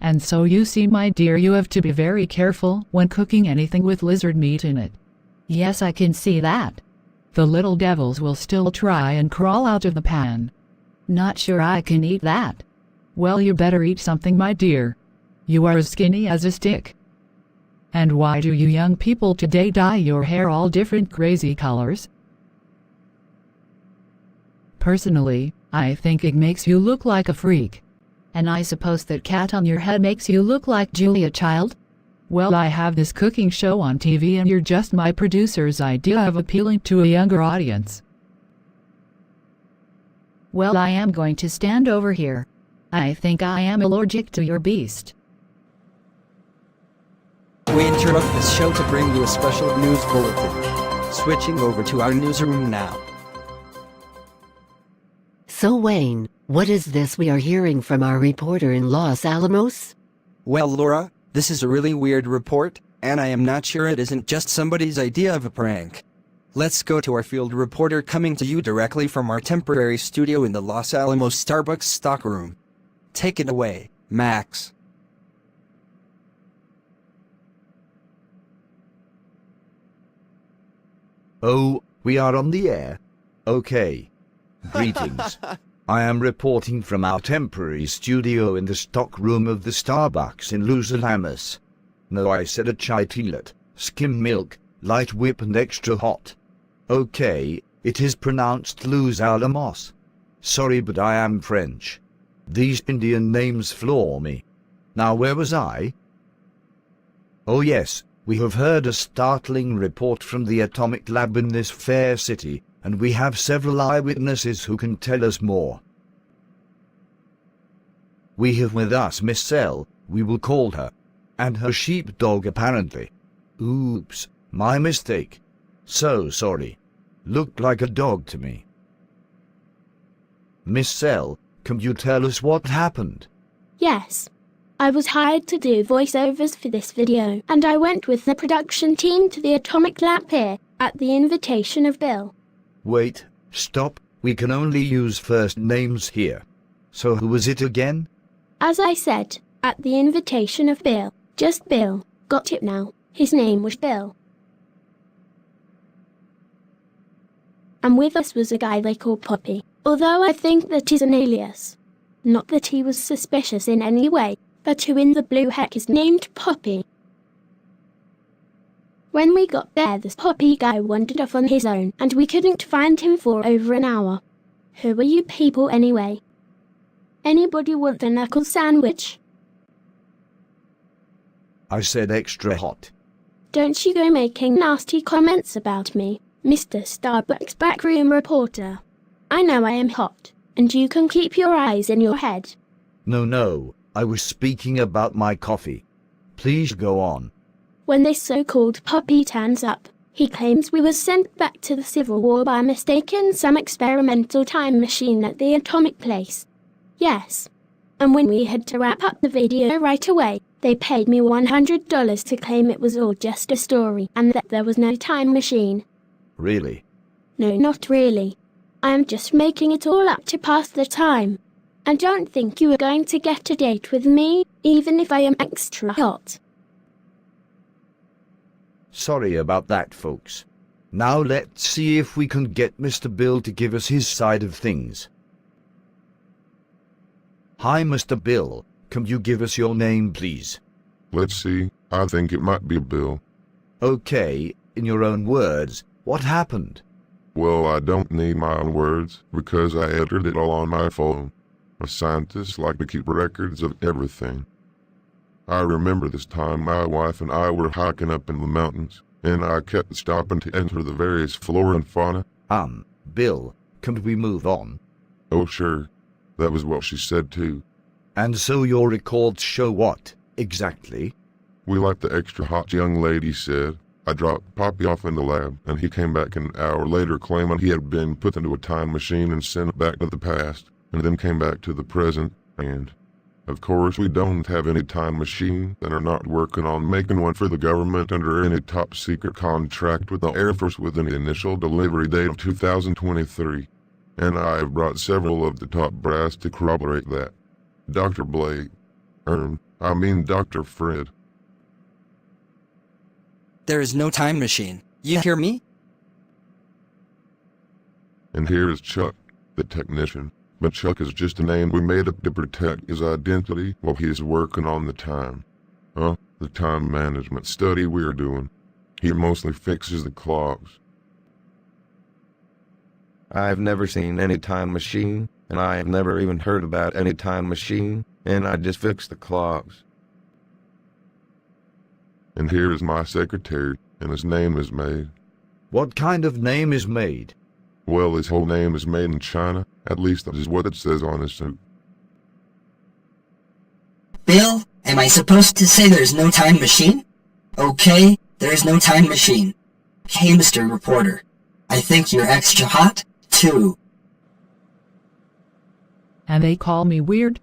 And so you see, my dear, you have to be very careful when cooking anything with lizard meat in it. Yes, I can see that. The little devils will still try and crawl out of the pan. Not sure I can eat that. Well, you better eat something, my dear. You are as skinny as a stick. And why do you young people today dye your hair all different crazy colors? Personally, I think it makes you look like a freak. And I suppose that cat on your head makes you look like Julia Child? Well, I have this cooking show on TV and you're just my producer's idea of appealing to a younger audience. Well, I am going to stand over here. I think I am allergic to your beast. We interrupt this show to bring you a special news bulletin. Switching over to our newsroom now. So Wayne, what is this we are hearing from our reporter in Los Alamos? Well, Laura, this is a really weird report, and I am not sure it isn't just somebody's idea of a prank. Let's go to our field reporter coming to you directly from our temporary studio in the Los Alamos Starbucks stockroom. Take it away, Max. Oh, we are on the air? Okay. Greetings. I am reporting from our temporary studio in the stockroom of the Starbucks in Los Alamos. No, I said a chai latte, skim milk, light whip and extra hot. Okay, it is pronounced Los Alamos. Sorry, but I am French. These Indian names floor me. Now, where was I? Oh yes, we have heard a startling report from the atomic lab in this fair city, and we have several eyewitnesses who can tell us more. We have with us Miss Cell, we will call her, and her sheepdog apparently. Oops, my mistake. So sorry. Looked like a dog to me. Miss Cell, can you tell us what happened? Yes. I was hired to do voiceovers for this video, and I went with the production team to the atomic lab here, at the invitation of Bill. Wait, stop, we can only use first names here. So who was it again? As I said, at the invitation of Bill. Just Bill. Got it now. His name was Bill. And with us was a guy they call Poppy, although I think that is an alias. Not that he was suspicious in any way, but who in the blue heck is named Poppy? When we got there, this Poppy guy wandered off on his own, and we couldn't find him for over an hour. Who are you people anyway? Anybody want the knuckle sandwich? I said extra hot. Don't you go making nasty comments about me, Mr. Starbucks backroom reporter. I know I am hot, and you can keep your eyes in your head. No, I was speaking about my coffee. Please go on. When this so-called Poppy turns up, he claims we were sent back to the Civil War by mistake in some experimental time machine at the atomic place. Yes. And when we had to wrap up the video right away, they paid me $100 to claim it was all just a story and that there was no time machine. Really? No, not really. I am just making it all up to pass the time. And don't think you are going to get a date with me, even if I am extra hot. Sorry about that, folks. Now let's see if we can get Mr. Bill to give us his side of things. Hi, Mr. Bill. Can you give us your name, please? Let's see. I think it might be Bill. Okay, in your own words, what happened? Well, I don't need my own words, because I entered it all on my phone. A scientist like to keep records of everything. I remember this time my wife and I were hiking up in the mountains, and I kept stopping to enter the various flora and fauna. Bill, can we move on? Oh, sure. That was what she said, too. And so your records show what, exactly? We like the extra hot young lady said. I dropped Poppy off in the lab, and he came back an hour later claiming he had been put into a time machine and sent back to the past, and then came back to the present, and... Of course, we don't have any time machine and are not working on making one for the government under any top-secret contract with the Air Force with an initial delivery date of 2023. And I have brought several of the top brass to corroborate that. Dr. Blake, I mean Dr. Fred. There is no time machine. You hear me? And here is Chuck, the technician. But Chuck is just a name we made up to protect his identity while he's working on the time. The time management study we're doing. He mostly fixes the clocks. I've never seen any time machine, and I have never even heard about any time machine, and I just fix the clocks. And here is my secretary, and his name is May. What kind of name is Maid? Well, his whole name is made in China. At least that is what it says on his suit. Bill, am I supposed to say there's no time machine? Okay, there's no time machine. Hey, Mr. Reporter. I think you're extra hot, too. And they call me weird?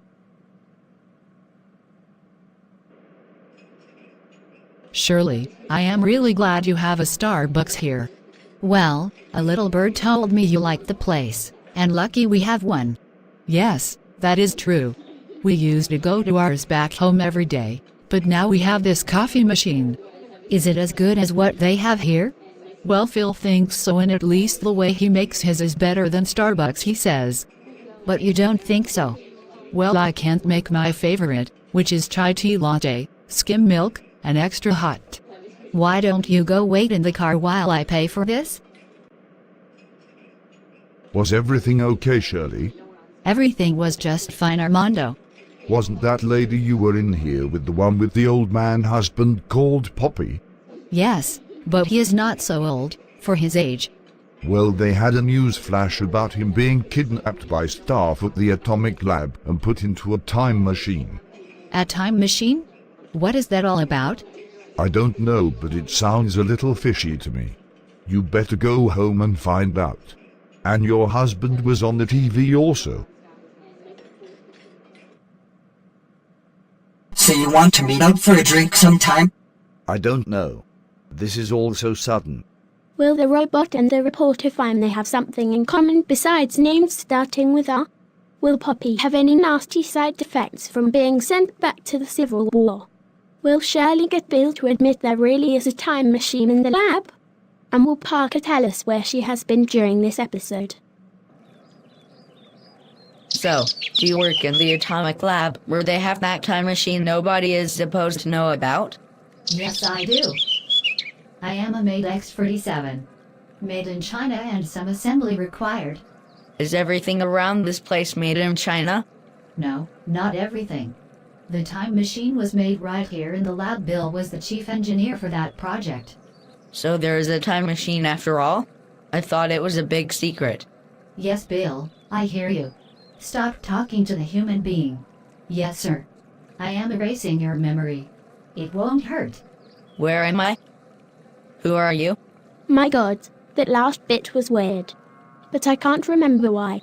Shirley, I am really glad you have a Starbucks here. Well, a little bird told me you liked the place, and lucky we have one. Yes, that is true. We used to go to ours back home every day, but now we have this coffee machine. Is it as good as what they have here? Well, Phil thinks so, and at least the way he makes his is better than Starbucks, he says. But you don't think so? Well, I can't make my favorite, which is chai tea latte, skim milk, and extra hot. Why don't you go wait in the car while I pay for this? Was everything okay, Shirley? Everything was just fine, Armando. Wasn't that lady you were in here with the one with the old man husband called Poppy? Yes, but he is not so old, for his age. Well, they had a news flash about him being kidnapped by staff at the atomic lab and put into a time machine. A time machine? What is that all about? I don't know, but it sounds a little fishy to me. You better go home and find out. And your husband was on the TV also. So you want to meet up for a drink sometime? I don't know. This is all so sudden. Will the robot and the reporter find they have something in common besides names starting with R? Will Poppy have any nasty side effects from being sent back to the Civil War? Will Shirley get Bill to admit there really is a time machine in the lab? And will Parker tell us where she has been during this episode? So, do you work in the atomic lab where they have that time machine nobody is supposed to know about? Yes, I do. I am a maid X-47. Made in China and some assembly required. Is everything around this place made in China? No, not everything. The time machine was made right here in the lab. Bill was the chief engineer for that project. So there is a time machine after all? I thought it was a big secret. Yes, Bill, I hear you. Stop talking to the human being. Yes, sir. I am erasing your memory. It won't hurt. Where am I? Who are you? My God, that last bit was weird. But I can't remember why.